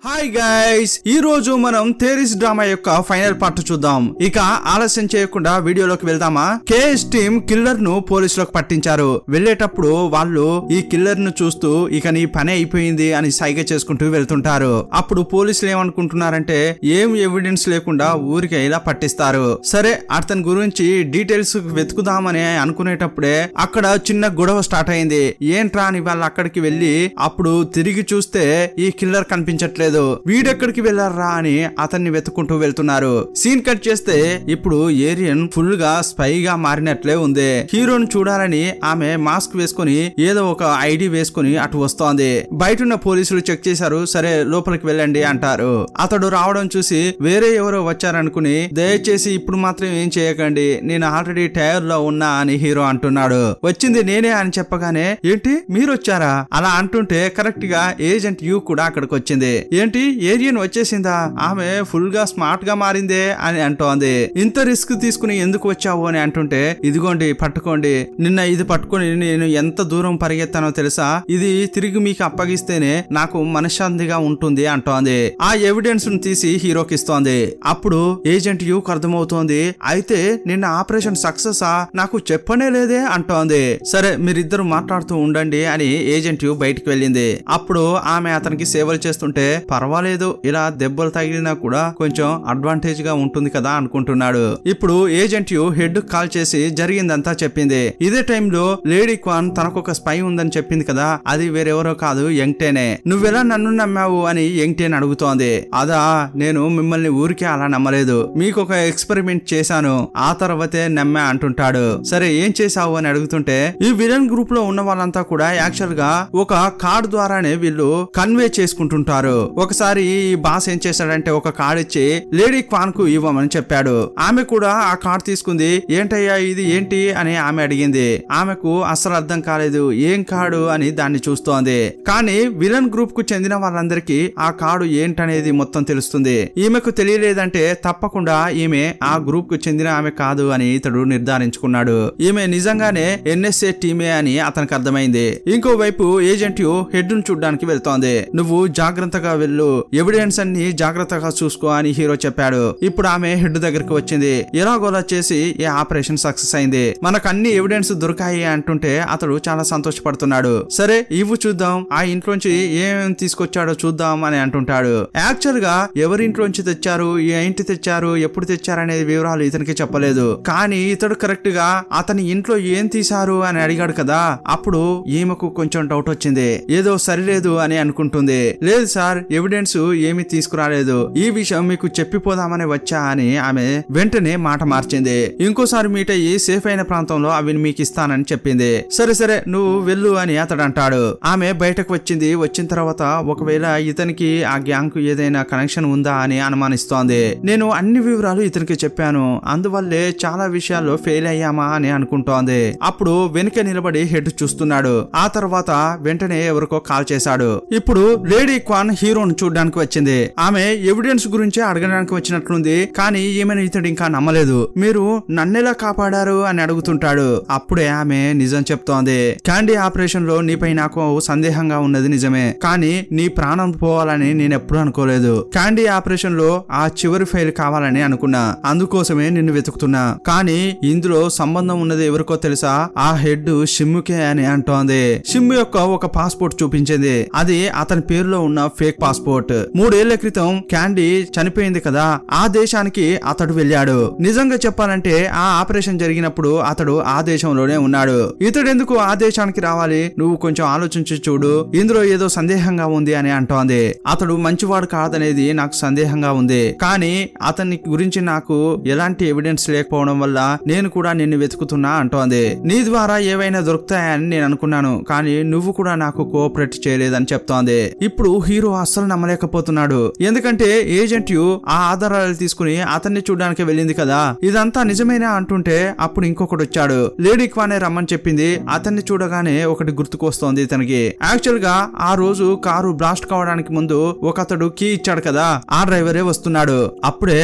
Hi guys, ఈ రోజు మనం థేరీస్ డ్రామా యొక్క ఫైనల్ పార్ట్ చూద్దాం. ఇక ఆలస్యం చేయకుండా వీడియోలోకి వెళ్దామా. కేఎస్ టీమ్ కిల్లర్ ను పోలీసులకు పట్టించారు. వెళ్లేటప్పుడు వాళ్ళు ఈ కిల్లర్ ను చూస్తూ ఇక నీ పని అయిపోయింది అని సైగ చేసుకుంటూ వెళ్తుంటారు. అప్పుడు పోలీసులు ఏమనుకుంటున్నారంటే ఏం ఎవిడెన్స్ లేకుండా ఊరికే ఇలా పట్టిస్తారు. సరే అతని గురించి డీటెయిల్స్ వెతుకుదామని అనుకునేటప్పుడే అక్కడ చిన్న గొడవ స్టార్ట్ అయింది. ఏంట్రా అని వాళ్ళు అక్కడికి వెళ్లి అప్పుడు తిరిగి చూస్తే ఈ కిల్లర్ కనిపించట్లేదు. వీడెక్కడికి వెళ్లారా అని అతన్ని వెతుక్కుంటూ వెళ్తున్నారు. సీన్ కట్ చేస్తే ఇప్పుడు ఏరియన్ ఫుల్ గా స్పై గా మారినట్లే ఉంది. హీరోని చూడాలని ఆమె మాస్క్ వేసుకుని ఏదో ఒక ఐడి వేసుకుని అటు వస్తోంది. బయటున్న పోలీసులు చెక్ చేశారు. సరే లోపలికి వెళ్ళండి అంటారు. అతడు రావడం చూసి వేరే ఎవరో వచ్చారనుకుని దయచేసి ఇప్పుడు మాత్రం ఏం చేయకండి, నేను ఆల్రెడీ టైర్ లో ఉన్నా అని హీరో అంటున్నాడు. వచ్చింది నేనే అని చెప్పగానే ఏంటి మీరు వచ్చారా అలా అంటుంటే కరెక్ట్ గా ఏజెంట్ యూ కూడా అక్కడికి వచ్చింది. ఏంటి ఏరియన్ వచ్చేసిందా, ఆమె ఫుల్ గా స్మార్ట్ గా మారిందే అని అంటోంది. ఇంత రిస్క్ తీసుకుని ఎందుకు వచ్చావు అని అంటుంటే ఇదిగోండి పట్టుకోండి, నిన్న ఇది పట్టుకుని నేను ఎంత దూరం పరిగెత్తానో తెలుసా, ఇది తిరిగి మీకు అప్పగిస్తేనే నాకు మనశ్శాంతిగా ఉంటుంది అంటోంది. ఆ ఎవిడెన్స్ ను తీసి హీరోకి ఇస్తోంది. అప్పుడు ఏజెంట్ యూకి అర్థమవుతోంది, అయితే నిన్న ఆపరేషన్ సక్సెస్ నాకు చెప్పనే లేదే అంటోంది. సరే మీరిద్దరు మాట్లాడుతూ ఉండండి అని ఏజెంట్ యూ బయటికి వెళ్ళింది. అప్పుడు ఆమె అతనికి సేవలు చేస్తుంటే పర్వాలేదు, ఇలా దెబ్బలు తగిలినా కూడా కొంచెం అడ్వాంటేజ్ గా ఉంటుంది కదా అనుకుంటున్నాడు. ఇప్పుడు ఏజెంట్ యూ హెడ్ కాల్ చేసి జరిగిందంతా చెప్పింది. ఇదే టైంలో లేడీ క్వాన్ తనకొక స్పై ఉందని చెప్పింది కదా, అది వేరెవరో కాదు యంగ్టేనే. నువ్వెలా నన్ను నమ్మావు అని యంగ్టేన్ అడుగుతోంది. అదా, నేను మిమ్మల్ని ఊరికే అలా నమ్మలేదు, మీకు ఒక ఎక్స్పెరిమెంట్ చేశాను, ఆ తర్వాతే నమ్మా అంటుంటాడు. సరే ఏం చేశావు అని అడుగుతుంటే ఈ విలన్ గ్రూప్ లో ఉన్న వాళ్ళంతా కూడా యాక్చువల్ గా ఒక కార్డ్ ద్వారానే వీళ్ళు కన్వే చేసుకుంటుంటారు. ఒకసారి ఈ బాస్ ఏం చేశాడంటే ఒక కార్డ్ ఇచ్చి లేడీ క్వాన్ కు ఇవ్వమని చెప్పాడు. ఆమె కూడా ఆ కార్డ్ తీసుకుంది. ఏంటయ్యా ఇది ఏంటి అని ఆమె అడిగింది. ఆమెకు అసలు అర్థం కాలేదు, ఏం కార్డు అని దాన్ని చూస్తోంది. కానీ విలన్ గ్రూప్ కు చెందిన వాళ్ళందరికీ ఆ కార్డు ఏంటనేది మొత్తం తెలుస్తుంది. ఈమెకు తెలియలేదంటే తప్పకుండా ఈమె ఆ గ్రూప్ కు చెందిన ఆమె కాదు అని ఇతడు నిర్ధారించుకున్నాడు. ఈమె నిజంగానే ఎన్ఎస్ఏ టీమే అని అతనికి అర్థమైంది. ఇంకోవైపు ఏజెంట్ హెడ్ ను చూడ్డానికి వెళ్తోంది. నువ్వు జాగ్రత్తగా వెళ్ళు, ఎవిడెన్స్ అన్ని జాగ్రత్తగా చూసుకో అని హీరో చెప్పాడు. ఇప్పుడు ఆమె హెడ్ దగ్గరికి వచ్చింది. ఎలాగోలా చేసి ఈ ఆపరేషన్ సక్సెస్ అయింది, మనకు అన్ని ఎవిడెన్స్ దొరికాయి అంటుంటే అతడు చాలా సంతోషపడుతున్నాడు. సరే ఇవ్వు చూద్దాం, ఆ ఇంట్లోంచి ఏమేమి తీసుకొచ్చాడో చూద్దాం అని అంటుంటాడు. యాక్చువల్ గా ఎవరింట్లోంచి తెచ్చారు, ఏంటి తెచ్చారు, ఎప్పుడు తెచ్చారనే వివరాలు ఇతనికి చెప్పలేదు. కానీ ఇతడు కరెక్ట్ గా అతని ఇంట్లో ఏం తీశారు అని అడిగాడు కదా, అప్పుడు ఈమెకు కొంచెం డౌట్ వచ్చింది. ఏదో సరిలేదు అని అనుకుంటుంది. లేదు సార్, ఎవిడెన్స్ ఏమీ తీసుకురాలేదు, ఈ విషయం మీకు చెప్పిపోదామని వచ్చా అని ఆమె వెంటనే మాట మార్చింది. ఇంకోసారి మీట్ అయ్యి సేఫ్ అయిన ప్రాంతంలో అవి మీకు ఇస్తానని చెప్పింది. సరే సరే నువ్వు వెళ్ళు అని అతడు అంటాడు. ఆమె బయటకు వచ్చింది. వచ్చిన తర్వాత ఒకవేళ ఇతనికి ఆ గ్యాంగ్ కు ఏదైనా కనెక్షన్ ఉందా అని అనుమానిస్తోంది. నేను అన్ని వివరాలు ఇతనికి చెప్పాను, అందువల్లే చాలా విషయాల్లో ఫెయిల్ అయ్యామా అని అనుకుంటోంది. అప్పుడు వెనుక నిలబడి హెడ్ చూస్తున్నాడు. ఆ తర్వాత వెంటనే ఎవరికో కాల్ చేశాడు. ఇప్పుడు లేడీ క్వాన్ హీరోను చూడడానికి వచ్చింది. ఆమె ఎవిడెన్స్ గురించి అడగడానికి వచ్చినట్లుంది. కానీ ఈమెను ఇతడు ఇంకా నమ్మలేదు. మీరు నన్నెలా కాపాడారు అని అడుగుతుంటాడు. అప్పుడే ఆమె నిజం చెప్తోంది. క్యాండీ ఆపరేషన్ లో నీపై నాకు సందేహంగా ఉన్నది నిజమే, కానీ నీ ప్రాణం పోవాలని నేను ఎప్పుడు అనుకోలేదు. క్యాండీ ఆపరేషన్ లో ఆ చివరి ఫైల్ కావాలని అనుకున్నా, అందుకోసమే నిన్ను వెతుకుతున్నా. కానీ ఇందులో సంబంధం ఉన్నది ఎవరికో తెలుసా, ఆ హెడ్ షిమ్ముకే అని అంటోంది. షిమ్ము యొక్క ఒక పాస్పోర్ట్ చూపించింది. అది అతని పేరులో ఉన్న ఫేక్ పాస్పోర్ట్. 3 ఏళ్ల క్రితం క్యాండీ చనిపోయింది కదా, ఆ దేశానికి అతడు వెళ్ళాడు. నిజంగా చెప్పాలంటే ఆ ఆపరేషన్ జరిగినప్పుడు అతడు ఆ దేశంలోనే ఉన్నాడు. ఇతడెందుకు ఆ దేశానికి రావాలి, నువ్వు కొంచెం ఆలోచించి చూడు, ఇందులో ఏదో సందేహంగా ఉంది అని అంటోంది. అతడు మంచివాడు కాదనేది నాకు సందేహంగా ఉంది, కానీ అతని గురించి నాకు ఎలాంటి ఎవిడెన్స్ లేకపోవడం వల్ల నేను కూడా నిన్ను వెతుకుతున్నా అంటోంది. నీ ద్వారా ఏవైనా దొరుకుతాయని నేను అనుకున్నాను, కానీ నువ్వు కూడా నాకు కోఆపరేట్ చేయలేదని చెప్తోంది. ఇప్పుడు హీరో అస్సలు నమ్మలేకపోతున్నాడు. ఎందుకంటే ఏజెంట్ యు ఆ ఆధారాలు తీసుకుని అతన్ని చూడడానికి వెళ్ళింది కదా, ఇదంతా నిజమేనా అంటుంటే అప్పుడు ఇంకొకటి వచ్చాడు. లేడీ క్వానే రమ్మని చెప్పింది. అతన్ని చూడగానే ఒకటి గుర్తుకొస్తోంది ఇతనికి. యాక్చువల్ గా ఆ రోజు కారు బ్లాస్ట్ కావడానికి ముందు ఒకతడు కీ ఇచ్చాడు కదా, ఆ డ్రైవరే వస్తున్నాడు. అప్పుడే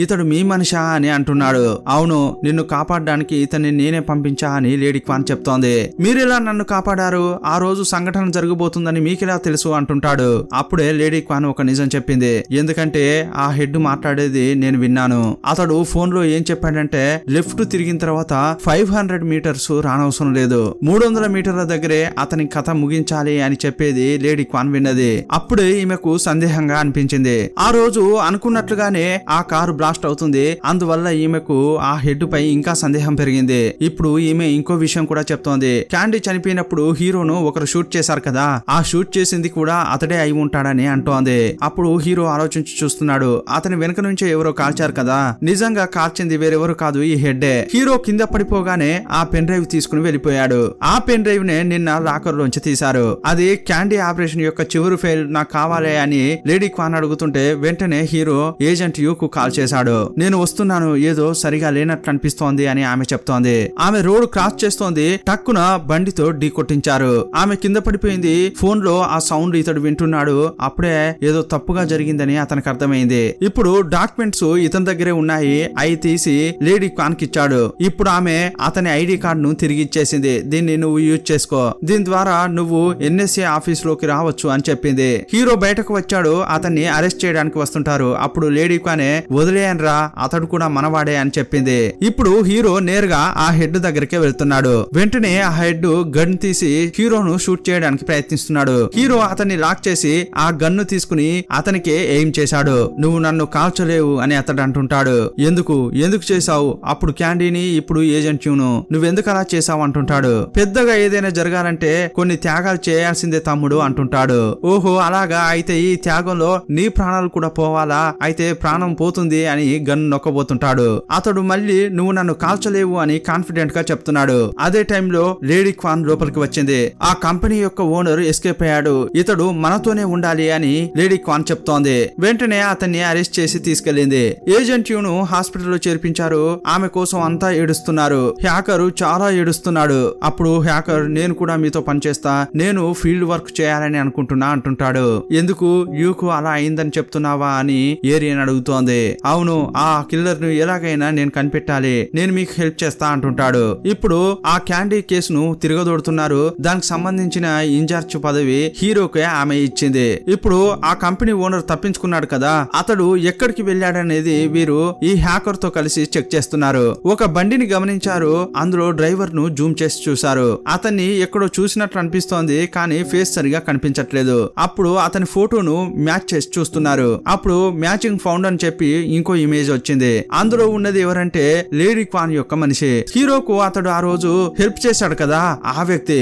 ఇతడు మీ మనిషా అని అంటున్నాడు. అవును, నిన్ను కాపాడడానికి ఇతన్ని నేనే పంపించా అని లేడీ క్వాన్ చెప్తోంది. మీరెలా నన్ను కాపాడారు, ఆ రోజు సంఘటన జరగబోతుందని మీకెలా తెలుసు అంటుంటాడు. అప్పుడే లేడీ క్వాన్ ఒక నిజం చెప్పింది. ఎందుకంటే ఆ హెడ్ మాట్లాడేది నేను విన్నాను. అతడు ఫోన్ లో ఏం చెప్పాడంటే లెఫ్ట్ తిరిగిన తర్వాత 500 మీటర్స్ రానవసరం లేదు, 300 మీటర్ల దగ్గరే అతని కథ ముగించాలి అని చెప్పేది లేడీ క్వాన్ విన్నది. అప్పుడే ఈమెకు సందేహంగా అనిపించింది. ఆ రోజు అనుకున్నట్లుగానే ఆ కారు బ్లాస్ట్ అవుతుంది. అందువల్ల ఈమెకు ఆ హెడ్ పై ఇంకా సందేహం పెరిగింది. ఇప్పుడు ఈమె ఇంకో విషయం కూడా చెప్తోంది. క్యాండీ చనిపోయినప్పుడు హీరోను ఒకరు షూట్ చేశారు కదా, ఆ షూట్ చేసింది కూడా అతడే అయి ఉంటాడని అంటోంది. అప్పుడు హీరో ఆలోచించి చూస్తున్నాడు. అతని వెనక నుంచే ఎవరో కాల్చారు కదా, నిజంగా కాల్చింది వేరెవరు కాదు, ఈ హెడ్డే. హీరో కింద పడిపోగానే ఆ పెన్ డ్రైవ్ తీసుకుని వెళ్ళిపోయాడు. ఆ పెన్ డ్రైవ్ నే నిన్న లాకర్ లోంచి తీశారు. అది క్యాండీ ఆపరేషన్ యొక్క చివరి ఫెయిల్ నాకు కావాలి అని లేడీ క్వాన్ అడుగుతుంటే వెంటనే హీరో ఏజెంట్ యూ కు కాల్ చేశాడు. నేను వస్తున్నాను, ఏదో సరిగా లేనట్లు అనిపిస్తోంది అని ఆమె చెప్తోంది. ఆమె రోడ్ క్రాస్ చేస్తోంది. టక్కున బండితో ఢీ కొట్టించారు. ఆమె కింద పడిపోయింది. ఫోన్ లో ఆ సౌండ్ ఇతడు వింటున్నాడు. అప్పుడే ఏదో తప్పుగా జరిగిందని అతనికి అర్థమైంది. ఇప్పుడు డాక్యుమెంట్స్ ఇతని దగ్గరే ఉన్నాయి. అవి తీసి లేడీ క్వాన్ కి ఇచ్చాడు. ఇప్పుడు ఆమె అతని ఐడి కార్డును తిరిగి ఇచ్చేసింది. దీన్ని నువ్వు యూజ్ చేసుకో, దీని ద్వారా నువ్వు ఎన్ఎస్ఏ ఆఫీస్ లోకి రావచ్చు అని చెప్పింది. హీరో బయటకు వచ్చాడు. అతన్ని అరెస్ట్ చేయడానికి వస్తుంటారు. అప్పుడు లేడీ క్వానే వదిలేయనరా, అతడు కూడా మనవాడే అని చెప్పింది. ఇప్పుడు హీరో నేరుగా ఆ హెడ్ దగ్గరికి వెళ్తున్నాడు. వెంటనే ఆ హెడ్ గన్ తీసి హీరోను షూట్ చేయడానికి ప్రయత్నిస్తున్నాడు. హీరో అతన్ని లాక్ చేసి ఆ గన్ను తీసుకుని అతనికి ఎయిమ్ చేశాడు. నువ్వు నన్ను కాల్చలేవు అని అతడు అంటుంటాడు. ఎందుకు చేశావు? అప్పుడు క్యాండీని, ఇప్పుడు ఏజెంట్ యూను నువ్వెందుకు అలా చేశావు అంటుంటాడు. పెద్దగా ఏదైనా జరగాలంటే కొన్ని త్యాగాలు చేయాల్సిందే తమ్ముడు అంటుంటాడు. ఓహో అలాగా, అయితే ఈ త్యాగంలో నీ ప్రాణాలు కూడా పోవాలా? అయితే ప్రాణం పోతుంది అని గన్ నొక్కబోతుంటాడు. అతడు మళ్ళీ నువ్వు నన్ను కాల్చలేవు అని కాన్ఫిడెంట్ గా చెప్తున్నాడు. అదే టైంలో లేడీ క్వాన్ లోపలికి వచ్చింది. ఆ కంపెనీ యొక్క ఓనర్ ఎస్కేప్ అయ్యాడు. ఇతడు మనతోనే ఉండాలి అని లేడీ క్వాన్ చెప్తోంది. వెంటనే అతన్ని అరెస్ట్ చేసి తీసుకెళ్లింది. ఏజెంట్ యూను హాస్పిటల్లో చేర్పించారు. ఆమె కోసం అంతా ఏడుస్తున్నారు. హ్యాకర్ చాలా ఏడుస్తున్నాడు. అప్పుడు హ్యాకర్, నేను కూడా మీతో పనిచేస్తా, నేను ఫీల్డ్ వర్క్ చేయాలని అనుకుంటున్నా అంటుంటాడు. ఎందుకు యూకు అలా అయిందని చెప్తున్నావా అని ఏరియన్ అడుగుతోంది. అవును, ఆ కిల్లర్ ను ఎలాగైనా నేను కనిపెట్టాలి, నేను మీకు హెల్ప్ చేస్తా అంటుంటాడు. ఇప్పుడు ఆ క్యాండీ కేసును తిరగదోడుతున్నారు. దానికి సంబంధించిన ఇన్ఛార్జ్ పదవి హీరోకే ఆమె ఇచ్చింది. ఇప్పుడు ఆ కంపెనీ ఓనర్ తప్పించుకున్నాడు కదా, అతడు ఎక్కడికి వెళ్ళాడనేది వీరు ఈ హ్యాకర్ తో కలిసి చెక్ చేస్తున్నారు. ఒక బండిని గమనించారు. అందులో డ్రైవర్ ను జూమ్ చేసి చూశారు. అతన్ని ఎక్కడో చూసినట్లు అనిపిస్తోంది, కానీ ఫేస్ సరిగా కనిపించట్లేదు. అప్పుడు అతని ఫోటోను మ్యాచ్ చేసి చూస్తున్నారు. అప్పుడు మ్యాచింగ్ ఫౌండ్ అని చెప్పి ఇంకో ఇమేజ్ వచ్చింది. అందులో ఉన్నది ఎవరంటే లేడీ క్వాన్ యొక్క మనిషి. హీరోకు అతడు ఆ రోజు హెల్ప్ చేశాడు కదా, ఆ వ్యక్తి.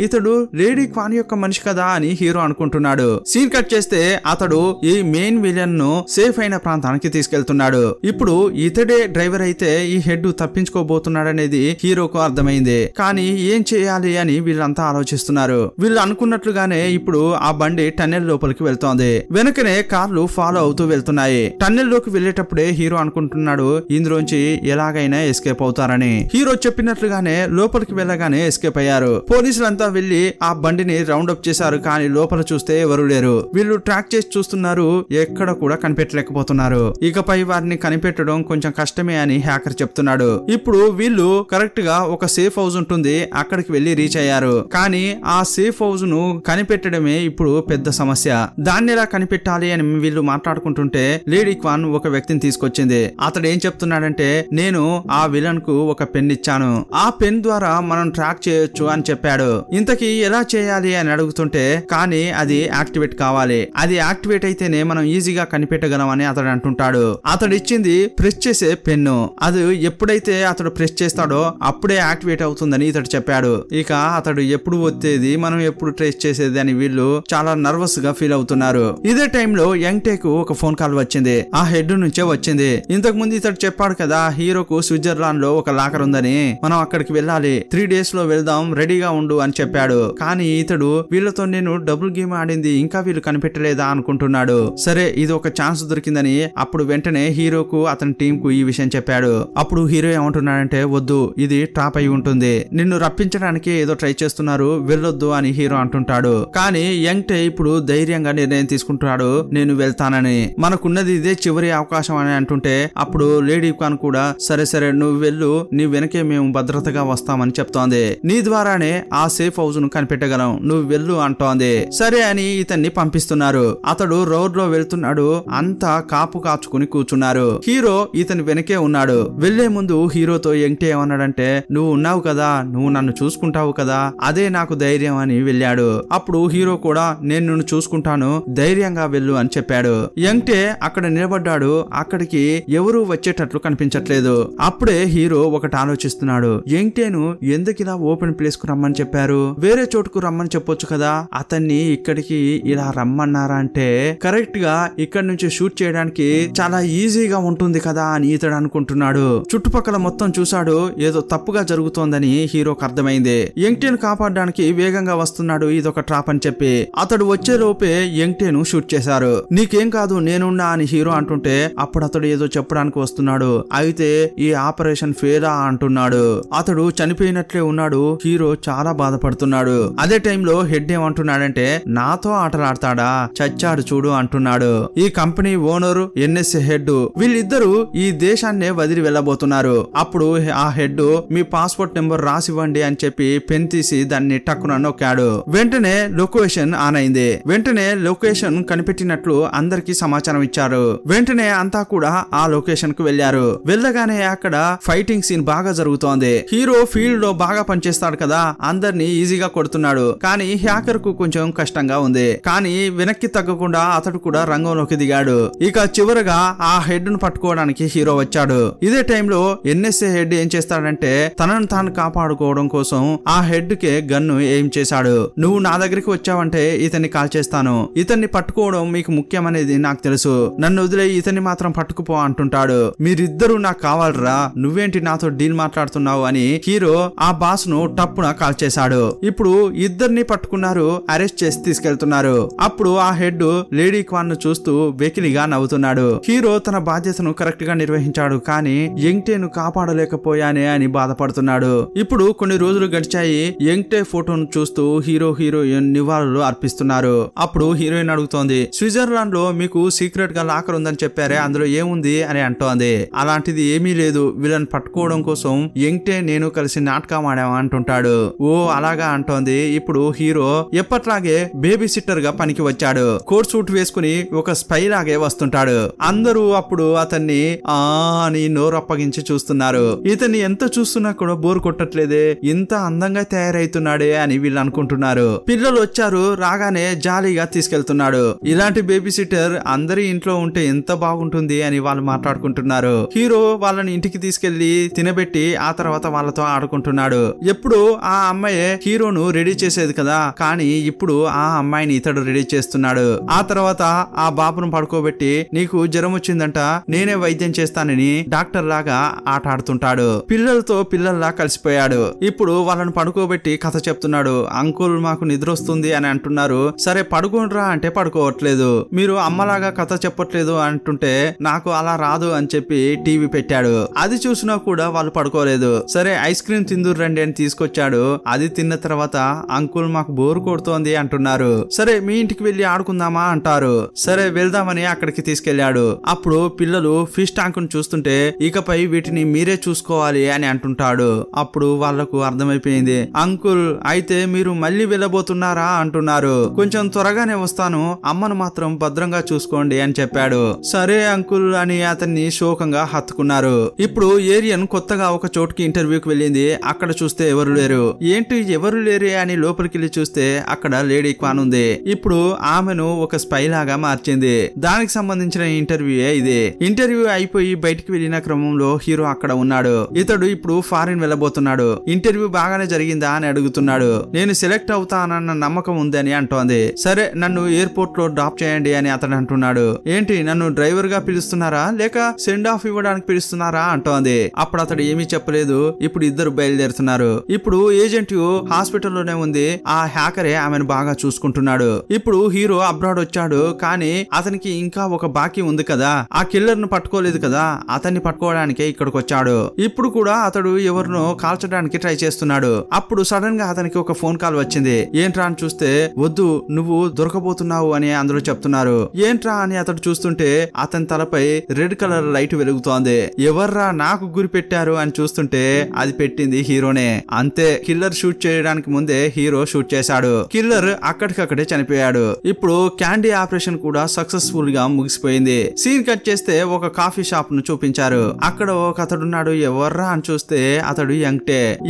ఇతడు లేడీ క్వాన్ యొక్క మనిషి కదా అని హీరో అనుకుంటున్నాడు. సీన్ కట్ చేస్తే అతడు ఈ మెయిన్ విలన్ ను సేఫ్ అయిన ప్రాంతానికి తీసుకెళ్తున్నాడు. ఇప్పుడు ఇతడే డ్రైవర్ అయితే ఈ హెడ్ తప్పించుకోబోతున్నాడనేది హీరోకు అర్థమైంది. కానీ ఏం చేయాలి అని వీళ్ళంతా ఆలోచిస్తున్నారు. వీళ్ళు అనుకున్నట్లుగానే ఇప్పుడు ఆ బండి టన్నెల్ లోపలికి వెళ్తోంది. వెనకనే కార్లు ఫాలో అవుతూ వెళ్తున్నాయి. టన్నెల్ లోకి వెళ్లేటప్పుడే హీరో అనుకుంటున్నాడు ఇందులోంచి ఎలాగైనా ఎస్కేప్ అవుతారని. హీరో చెప్పినట్లుగానే లోపలికి వెళ్ళగానే ఎస్కేప్ అయ్యారు. పోలీసులంతా వెళ్లి ఆ బండిని రౌండ్ అప్ చేశారు. కానీ లోపల చూస్తే ఎవరు లేరు. వీళ్ళు ట్రాక్ చేసి చూస్తున్నారు, ఎక్కడ కూడా కనిపెట్టలేకపోతున్నారు. ఇకపై వారిని కనిపెట్టడం కొంచెం కష్టమే అని హ్యాకర్ చెప్తున్నాడు. ఇప్పుడు వీళ్ళు కరెక్ట్ గా ఒక సేఫ్ హౌస్ ఉంటుంది, అక్కడికి వెళ్లి రీచ్ అయ్యారు. కానీ ఆ సేఫ్ హౌస్ ను కనిపెట్టడమే ఇప్పుడు పెద్ద సమస్య. దాన్ని ఎలా కనిపెట్టాలి అని వీళ్ళు మాట్లాడుకుంటుంటే లేడీ క్వాన్ ఒక వ్యక్తిని తీసుకొచ్చింది. అతడు ఏం చెప్తున్నాడంటే, నేను ఆ విలన్ కు ఒక పెన్ ఇచ్చాను, ఆ పెన్ ద్వారా మనం ట్రాక్ చేయొచ్చు అని చెప్పాడు. ఇంతకీ ఎలా చేయాలి అని అడుగుతుంటే, కానీ అది యాక్టివేట్ కావాలి, అది యాక్టివేట్ అయితేనే మనం ఈజీగా కనిపెట్టగలం అని అతడు అంటుంటాడు. అతడు ఇచ్చింది ప్రెస్ చేసే పెన్ను. అది ఎప్పుడైతే అతడు ప్రెస్ చేస్తాడో అప్పుడే యాక్టివేట్ అవుతుందని ఇతడు చెప్పాడు. ఇక అతడు ఎప్పుడు వచ్చేది, మనం ఎప్పుడు ట్రేస్ చేసేది అని వీళ్ళు చాలా నర్వస్ గా ఫీల్ అవుతున్నారు. ఇదే టైంలో యంగ్ టేక్ ఒక ఫోన్ కాల్ వచ్చింది. ఆ హెడ్ నుంచే వచ్చింది. ఇంతకు ముందు ఇతడు చెప్పాడు కదా హీరోకు స్విట్జర్లాండ్ లో ఒక లాకర్ ఉందని, మనం అక్కడికి వెళ్ళాలి, 3 days లో వెళ్దాం, రెడీగా ఉండు అని చెప్పాడు. కానీ ఇతడు వీళ్ళతో నేను డబుల్ గేమ్ ఆడింది, ఇంకా వీళ్ళు కనిపెట్టలేదా అనుకుంటున్నాడు. సరే ఇది ఒక ఛాన్స్ దొరికిందని అప్పుడు వెంటనే హీరోకు అతని టీం కు ఈ విషయం చెప్పాడు. అప్పుడు హీరో ఏమంటున్నాడంటే, వద్దు, ఇది ట్రాప్ అయి ఉంటుంది, నిన్ను రప్పించడానికి ఏదో ట్రై చేస్తున్నారు, వెళ్ళొద్దు అని హీరో అంటుంటాడు. కానీ యంగ్ టే ఇప్పుడు ధైర్యంగా నిర్ణయం తీసుకుంటున్నాడు, నేను వెళ్తానని, మనకున్నది ఇదే చివరి అవకాశం అని అంటుంటే అప్పుడు లేడీ క్వాన్ కూడా సరే నువ్వు వెళ్ళు, నీ వెనకే మేము భద్రతగా వస్తామని చెప్తోంది. నీ ద్వారానే ఆ సేఫ్ హౌస్ ను కనిపెట్టగలం, నువ్వు వెళ్ళు అంటోంది. సరే అని ఇతన్ని పంపిస్తున్నారు. అతడు రోడ్ లో వెళ్తున్నాడు. అంతా కాపు కాచుకుని కూర్చున్నారు. హీరో ఇతని వెనకే ఉన్నాడు. వెళ్లే ముందు హీరోతో యంగ్టే ఏమన్నాడంటే, నువ్వు ఉన్నావు కదా, నువ్వు నన్ను చూసుకుంటావు కదా, అదే నాకు ధైర్యం అని వెళ్ళాడు. అప్పుడు హీరో కూడా నేను నిన్ను చూసుకుంటాను, ధైర్యంగా వెళ్ళు అని చెప్పాడు. యంగ్టే అక్కడ నిలబడ్డాడు. అక్కడికి ఎవరూ వచ్చేటట్లు కనిపించట్లేదు. అప్పుడే హీరో ఒకటి ఆలోచిస్తున్నాడు. యంగ్టేను ఎందుకు ఇలా ఓపెన్ ప్లేస్ కు రమ్మని చెప్పారు, వేరే చోటుకు రమ్మని చెప్పొచ్చు కదా, అతన్ని ఇక్కడికి ఇలా రమ్మన్నారా అంటే కరెక్ట్ గా ఇక్కడ నుంచి షూట్ చేయడానికి చాలా ఈజీగా ఉంటుంది కదా అని ఇతడు అనుకుంటున్నాడు. చుట్టుపక్కల మొత్తం చూశాడు. ఏదో తప్పుగా జరుగుతోందని హీరోకి అర్థమైంది. యంగ్టేను కాపాడడానికి వేగంగా వస్తున్నాడు. ఇదొక ట్రాప్ అని చెప్పి అతడు వచ్చే లోపే యంగ్టేను షూట్ చేశారు. నీకేం కాదు నేనున్నా అని హీరో అంటుంటే అప్పుడు అతడు ఏదో చెప్పడానికి వస్తున్నాడు. అయితే ఈ ఆపరేషన్ ఫెయిలా అంటున్నాడు. అతడు చనిపోయినట్లే ఉన్నాడు. హీరో చాలా బాధపడుతున్నాడు. అదే టైంలో హెడ్ ఏమంటున్నాడంటే, నాతో ఆటలాడతాడా, చచ్చాడు చూడు అంటున్నాడు. ఈ కంపెనీ ఓనరు ఎన్ఎస్ఏ హెడ్ వీళ్ళిద్దరూ ఈ దేశాన్నే వదిలి వెళ్ళబోతున్నారు. అప్పుడు ఆ హెడ్ మీ పాస్పోర్ట్ నెంబర్ రాసివ్వండి అని చెప్పి పెన్ తీసి దాన్ని టక్కున నొక్కాడు. వెంటనే లొకేషన్ ఆన్ అయింది. వెంటనే లొకేషన్ కనిపెట్టినట్లు అందరికి సమాచారం ఇచ్చారు. వెంటనే అంతా కూడా ఆ లొకేషన్ కు వెళ్లారు. వెళ్ళగానే అక్కడ ఫైటింగ్ సీన్ బాగా జరుగుతోంది. హీరో ఫీల్డ్ లో బాగా పనిచేస్తాడు కదా, అందరినీ ఈజీగా కొడుతున్నాడు. కానీ హ్యాకర్ కు కొంచెం కష్టంగా ఉంది. కానీ వెనక్కి తగ్గకుండా అతడు కూడా రంగంలోకి దిగాడు. ఇక చివరగా ఆ హెడ్ ను పట్టుకోవడానికి హీరో వచ్చాడు. ఇదే టైంలో ఎన్ఎస్ఏ హెడ్ ఏం చేస్తాడంటే తనను తాను కాపాడుకోవడం కోసం ఆ హెడ్ కే గన్ను ఏం చేశాడు. నువ్వు నా దగ్గరికి వచ్చావంటే ఇతన్ని కాల్ చేస్తాను, ఇతన్ని పట్టుకోవడం మీకు ముఖ్యమనేది నాకు తెలుసు, నన్ను వదిలే ఇతన్ని మాత్రం పట్టుకుపో అంటుంటాడు. మీరిద్దరూ నాకు కావాలరా, నువ్వేంటి నాతో డీల్ మాట్లాడుతున్నావు అని హీరో ఆ బాస్ ను టప్పున కాల్ చేశాడు. ఇప్పుడు ఇద్దరిని పట్టుకున్నారు, అరెస్ట్ చేసి తీసుకెళ్తున్నారు. అప్పుడు ఆ హెడ్ లేడీ క్వాన్ ను చూస్తూ వెకిలిగా నవ్వుతున్నాడు. హీరో తన బాధ్యతను కరెక్ట్ గా నిర్వహించాడు, కానీ యంగ్టేను కాపాడలేకపోయానే అని బాధపడుతున్నాడు. ఇప్పుడు కొన్ని రోజులు గడిచాయి. యంగ్టే ఫోటోను చూస్తూ హీరోయిన్ నివాళులు అర్పిస్తున్నారు. అప్పుడు హీరోయిన్ అడుగుతోంది, స్విట్జర్లాండ్ లో మీకు సీక్రెట్ గా లాకర్ ఉందని చెప్పారే, అందులో ఏముంది అని అంటోంది. అలాంటిది ఏమీ లేదు, వీళ్ళని పట్టుకోవడం కోసం యంగ్టే నేను కలిసి నాటకం ఆడామా అంటుంటాడు. ఓ అలాగా అంటోంది. ఇప్పుడు హీరో ఎప్పట్లాగే బేబీ సిట్టర్ గా పనికి వచ్చాడు. కోట్ సూట్ వేసుకుని ఒక స్పై లాగే వస్తుంటాడు. అందరూ అప్పుడు అతన్ని ఆ అని నోరు అప్పగించి చూస్తున్నారు. ఇతన్ని ఎంత చూస్తున్నా కూడా బోర్ కొట్టట్లేదే, ఇంత అందంగా తయారైతున్నాడే అని వీళ్ళు అనుకుంటున్నారు. పిల్లలు వచ్చారు, రాగానే జాలీగా తీసుకెళ్తున్నాడు. ఇలాంటి బేబీ సిట్టర్ అందరి ఇంట్లో ఉంటే ఎంత బాగుంటుంది అని వాళ్ళు మాట్లాడుకుంటున్నారు. హీరో వాళ్ళని ఇంటికి తీసుకెళ్లి తినబెట్టి ఆ తర్వాత వాళ్ళతో ఆడుకుంటున్నాడు. ఎప్పుడు ఆ అమ్మాయి హీరోను రెడీ చేసేది కదా, కానీ ఇప్పుడు ఆ అమ్మాయిని ఇతడు రెడీ చేస్తున్నాడు. ఆ తర్వాత ఆ బాబును పడుకోబెట్టి నీకు జ్వరం వచ్చిందంట, నేనే వైద్యం చేస్తానని డాక్టర్ లాగా ఆట ఆడుతుంటాడు. పిల్లలతో పిల్లల్లా కలిసిపోయాడు. ఇప్పుడు వాళ్ళని పడుకోబెట్టి కథ చెప్తున్నాడు. అంకుల్ మాకు నిద్ర వస్తుంది అని అంటున్నారు. సరే పడుకోండ్రా అంటే పడుకోవట్లేదు. మీరు అమ్మలాగా కథ చెప్పట్లేదు అంటుంటే నాకు అలా రాదు అని చెప్పి టీవీ పెట్టాడు. అది చూసినా కూడా వాళ్ళు పడుకోలేదు. సరే ఐస్ క్రీమ్ తిందురు రండి అని తీసుకొచ్చాడు. అది తిన్న తర్వాత అంకుల్ మాకు బోరు కొడుతోంది అంటున్నారు. సరే మీ ఇంటికి వెళ్లి ఆడుకుందామా అంటారు. సరే వెళ్దామని అక్కడికి తీసుకెళ్లాడు. అప్పుడు పిల్లలు ఫిష్ ట్యాంక్ ను చూస్తుంటే ఇకపై వీటిని మీరే చూసుకోవాలి అని అంటుంటాడు. అప్పుడు వాళ్లకు అర్థమైపోయింది. అంకుల్ అయితే మీరు మళ్ళీ వెళ్ళబోతున్నారా అంటున్నారు. కొంచెం త్వరగానే వస్తాను, అమ్మను మాత్రం భద్రంగా చూసుకోండి అని చెప్పాడు. సరే అంకుల్ అని అతన్ని శోకంగా హత్తుకున్నారు. ఇప్పుడు ఏరియన్ కొత్తగా ఒక చోటుకి ఇంటర్వ్యూకి వెళ్ళింది. అక్కడ చూస్తే ఎవరు లేరు. ఏంటి ఎవరు లేరే అని లోపలికి వెళ్ళి చూస్తే అక్కడ లేడీ క్వాన్ ఉంది. ఇప్పుడు ఆమెను ఒక స్పై లాగా మార్చింది. దానికి సంబంధించిన ఇంటర్వ్యూయే ఇది. ఇంటర్వ్యూ అయిపోయి బయటికి వెళ్లిన క్రమంలో హీరో అక్కడ ఉన్నాడు. ఇతడు ఇప్పుడు ఫారిన్ వెళ్ళబోతున్నాడు. ఇంటర్వ్యూ బాగానే జరిగిందా అని అడుగుతున్నాడు. నేను సెలెక్ట్ అవుతానన్న నమ్మకం ఉందని అంటోంది. సరే నన్ను ఎయిర్పోర్ట్ లో డ్రాప్ చేయండి అని అతడు అంటున్నాడు. ఏంటి నన్ను డ్రైవర్ గా పిలుస్తున్నారా లేక సెండ్ ఆఫ్ ఇవ్వడానికి పిలుస్తున్నారా అంటోంది. అప్పుడు అతడు ఏమీ చెప్పలేదు. ఇప్పుడు ఇద్దరు బయలుదేరుతున్నారు. ఇప్పుడు ఏజెంట్ హాస్పిటల్లోనే ఉంది. ఆ హ్యాకరే ఆమెను బాగా చూసుకుంటున్నాడు. ఇప్పుడు హీరో అబ్రాడ్ వచ్చాడు, కానీ అతనికి ఇంకా ఒక బాకీ ఉంది కదా, ఆ కిల్లర్ ను పట్టుకోలేదు కదా, అతన్ని పట్టుకోవడానికే ఇక్కడికి వచ్చాడు. ఇప్పుడు కూడా అతడు ఎవరినో కాల్చడానికి ట్రై చేస్తున్నాడు. అప్పుడు సడన్ గా అతనికి ఒక ఫోన్ కాల్ వచ్చింది. ఏంట్రా అని చూస్తే వద్దు నువ్వు దొరకబోతున్నావు అని అందరూ చెప్తున్నారు. ఏంట్రా అని అతడు చూస్తుంటే అతని తలపై రెడ్ కలర్ లైట్ వెలుగుతోంది. ఎవర్రా నాకు గురి పెట్టారు అని చూస్తుంటే అది పెట్టింది హీరోనే. అంతే కిల్లర్ షూట్ చేయడానికి ముందే హీరో షూట్ చేశాడు. కిల్లర్ అక్కడికక్కడే అక్కడే చనిపోయాడు. ఇప్పుడు క్యాండీ ఆపరేషన్ కూడా సక్సెస్ఫుల్ గా ముగిసిపోయింది. సీన్ కట్ చేస్తే ఒక కాఫీ షాప్ ను చూపించారు. అక్కడ ఒక అతడున్నాడు. ఎవర్రా అని చూస్తే అతడు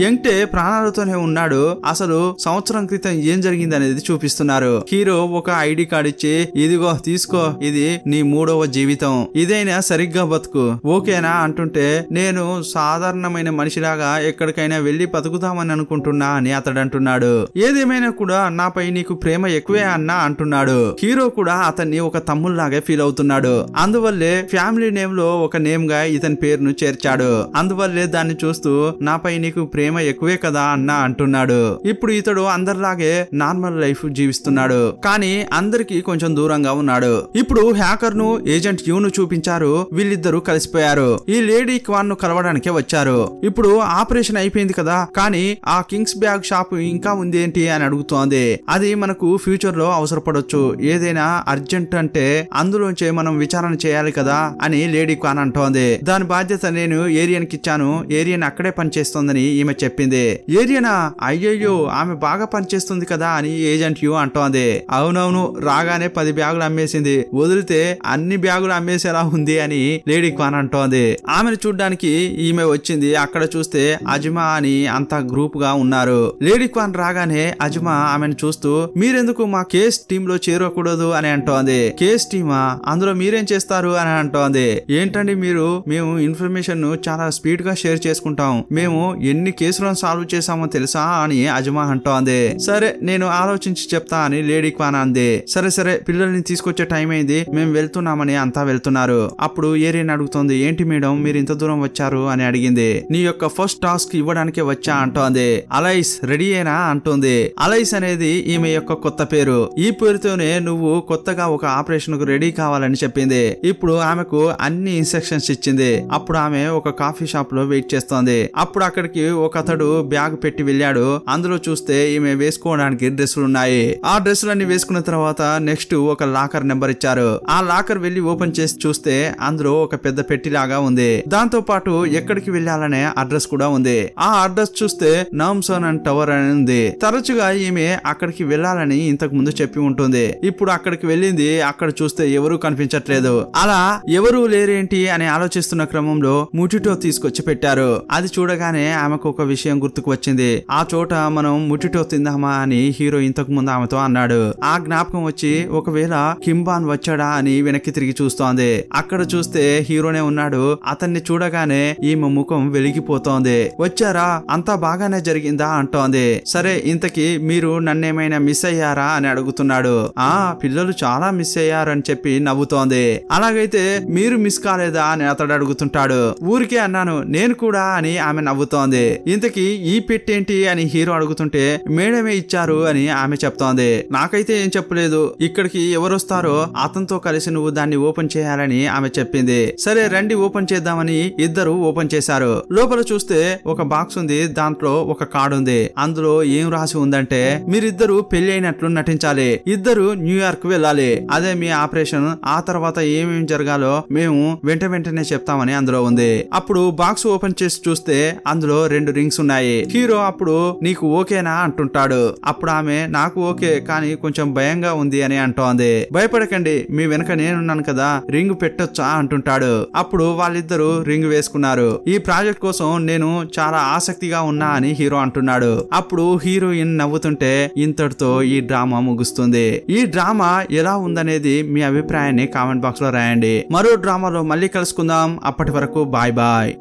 యంగ్టే ప్రాణాలతోనే ఉన్నాడు. అసలు సంవత్సరం క్రితం ఏం జరిగింది అనేది చూపిస్తున్నారు. హీరో ఒక ఐడి కార్డ్ ఇచ్చి ఇదిగో తీసుకో, ఇది నీ 3వ జీవితం, ఇదైనా సరిగ్గా బతుకు, ఓకేనా అంటుంటే నేను సాధారణమైన మనిషిలాగా ఎక్కడికైనా వెళ్లి బతుకుతామని అనుకుంటున్నా అని అతడు అంటున్నాడు. ఏదేమైనా కూడా నాపై నీకు ప్రేమ ఎక్కువే అన్నా అంటున్నాడు. హీరో కూడా అతన్ని ఒక తమ్ముళ్లాగా ఫీల్ అవుతున్నాడు. అందువల్లే ఫ్యామిలీ నేమ్ లో ఒక నేమ్ గా ఇతని పేరును చేర్చాడు. అందువల్లే దాన్ని చూస్తూ నాపై నీకు ప్రేమ ఎక్కువే కదా అన్నా అంటున్నాడు. ఇప్పుడు ఇతడు అందరిలాగే నార్మల్ లైఫ్ జీవిస్తున్నాడు, కానీ అందరికి కొంచెం దూరంగా ఉన్నాడు. ఇప్పుడు హ్యాకర్ ను ఏజెంట్ యూ ను చూపించారు. వీళ్ళిద్దరూ కలిసిపోయారు. ఈ లేడీ క్వాన్ ను కలవడానికే వచ్చారు. ఇప్పుడు ఆపరేషన్ అయిపోయింది కదా, కానీ ఆ కింగ్స్ బ్యాగ్ షాప్ ఇంకా ఉంది ఏంటి అని అడుగుతోంది. అది మనకు ఫ్యూచర్ లో అవసరపడొచ్చు, ఏదైనా అర్జెంట్ అంటే అందులోంచే మనం విచారణ చేయాలి కదా అని లేడీ క్వాన్ అంటోంది. దాని బాధ్యత నేను ఏరియన్ కి ఇచ్చాను, ఏరియన్ అక్కడే పనిచేస్తోందని ఈమె చెప్పింది. ఏరియనా? అయ్యయ్యో, ఆమె బాగా పనిచేస్తుంది కదా అని ఏజెంట్ యూ అంటోంది. అవునవును, రాగానే 10 బ్యాగులు అమ్మేసింది, వదిలితే అన్ని బ్యాగులు అమ్మేసేలా ఉంది అని లేడీ క్వాన్ అంటోంది. ఆమెను చూడ్డానికి ఈమె వచ్చింది. అక్కడ చూస్తే అజ్మా అని అంతా గ్రూప్ గా ఉన్నారు. లేడీ క్వాన్ రాగానే అజ్మా ఆమెను చూస్తూ మీరెందుకు మా కేస్ టీమ్ లో చేరకూడదు అని అంటోంది. కేస్ టీమా? అందులో మీరేం చేస్తారు అని అంటోంది. ఏంటండి మీరు, మేము ఇన్ఫర్మేషన్ ను చాలా స్పీడ్ గా షేర్ చేసుకుంటాం, మేము ఎన్ని కేసులను సాల్వ్ చేసామో తెలుసా అని అజ్మా అంటోంది. సరే నేను ఆలోచించి చెప్తా అని లేడీ క్వాన్ అంది. సరే పిల్లల్ని తీసుకొచ్చే టైం అయింది, మేము వెళ్తున్నామని అంతా వెళ్తున్నారు. అప్పుడు ఏరియన్ అడుగుతోంది, ఏంటి మేడం మీరు ఇంత దూరం వచ్చారు అని అడిగింది. నీ యొక్క ఫస్ట్ టాస్క్ ఇవ్వడానికే వచ్చా అంటోంది. అలైస్ రెడీయేనా అంటుంది. అలైస్ అనేది ఈమె యొక్క కొత్త పేరు. ఈ పేరుతోనే నువ్వు కొత్తగా ఒక ఆపరేషన్ కు రెడీ కావాలని చెప్పింది. ఇప్పుడు ఆమెకు అన్ని ఇన్స్ట్రక్షన్స్ ఇచ్చింది. అప్పుడు ఆమె ఒక కాఫీ షాప్ లో వెయిట్ చేస్తోంది. అప్పుడు అక్కడికి ఒక అతడు బ్యాగ్ పెట్టి వెళ్ళాడు. అందులో చూస్తే ఈమె వేసుకోవడానికి డ్రెస్సులు ఉన్నాయి. ఆ డ్రెస్సులన్నీ వేసుకున్న తర్వాత నెక్స్ట్ ఒక లాకర్ నెంబర్ ఇచ్చారు. ఆ లాకర్ వెళ్లి ఓపెన్ చేసి చూస్తే అందులో ఒక పెద్ద పెట్టి లాగా ఉంది. దాంతో పాటు ఎక్కడికి వెళ్ళాలనే అడ్రస్ కూడా ఉంది. ఆ అడ్రస్ చూస్తే నామ్సోన్ అండ్ టవర్ అని ఉంది. తరచుగా ఈమె అక్కడికి వెళ్ళాలని ఇంతకు ముందు చెప్పి ఉంటుంది. ఇప్పుడు అక్కడికి వెళ్ళింది. అక్కడ చూస్తే ఎవరూ కనిపించట్లేదు. అలా ఎవరూ లేరేంటి అని ఆలోచిస్తున్న క్రమంలో ముటిటో తీసుకొచ్చి పెట్టారు. అది చూడగానే ఆమెకు ఒక విషయం గుర్తుకు వచ్చింది. ఆ చోట మనం ముటిటో తిందామా అని హీరో ఇంతకు ముందు ఆమెతో అన్నాడు. ఆ జ్ఞాపకం వచ్చి ఒకవేళ కింబాన్ వచ్చాడా అని వెనక్కి తిరిగి చూస్తోంది. అక్కడ చూస్తే హీరోనే ఉన్నాడు. అతన్ని చూడగానే ఈమె ముఖం వెలిగిపోతోంది. వచ్చారా, అంతా బాగానే జరిగిందా అంటోంది. సరే ఇంతకీ మీరు నన్నేమైనా మిస్ అయ్యారా అని అడుగుతున్నాడు. ఆ పిల్లలు చాలా మిస్ అయ్యారని చెప్పి నవ్వుతోంది. అలాగైతే మీరు మిస్ కాలేదా అని అతడు అడుగుతుంటాడు. ఊరికే అన్నాను నేను కూడా అని ఆమె నవ్వుతోంది. ఇంతకీ ఈ పెట్టేంటి అని హీరో అడుగుతుంటే మేడమే ఇచ్చారు అని ఆమె చెప్తోంది. నాకైతే ఏం చెప్పలేదు, ఇక్కడికి ఎవరొస్తారో అతనితో కలిసి నువ్వు దాన్ని ఓపెన్ చేయాలని ఆమె చెప్పింది. సరే రండి ఓపెన్ చేద్దామని ఇద్దరు ఓపెన్ చేశారు. లోపల చూస్తే ఒక బాక్స్ ఉంది. దాంట్లో ఒక కార్డు ఉంది. అందులో ఏం రాసి ఉందంటే మీరిద్దరు పెళ్లి అయినట్లు నటించాలి, ఇద్దరు న్యూయార్క్ వెళ్ళాలి, అదే మీ ఆపరేషన్, ఆ తర్వాత ఏమేం జరగాలో మేము వెంటనే చెప్తామని అందులో ఉంది. అప్పుడు బాక్స్ ఓపెన్ చేసి చూస్తే అందులో 2 రింగ్స్ ఉన్నాయి. హీరో అప్పుడు నీకు ఓకేనా అంటుంటాడు. అప్పుడు ఆమె నాకు ఓకే, కానీ కొంచెం భయంగా ఉంది అని అంటోంది. భయపడకండి, మీ వెనక నేనున్నాను కదా, రింగ్ పెట్టొచ్చా అంటుంటాడు. అప్పుడు వాళ్ళిద్దరూ రింగ్ వేసుకున్నారు. ఈ ప్రాజెక్ట్ కోసం నేను చాలా ఆసక్తిగా ఉన్నా అని హీరో అంటున్నాడు. అప్పుడు హీరోయిన్ నవ్వుతుంటే ఇంతటితో ఈ డ్రామా ముగుస్తుంది. ఈ డ్రామా ఎలా ఉందనేది మీ అభిప్రాయాన్ని కామెంట్ బాక్స్ లో రాయండి. మరో డ్రామాలో మళ్ళీ కలుసుకుందాం. అప్పటి వరకు బాయ్ బాయ్.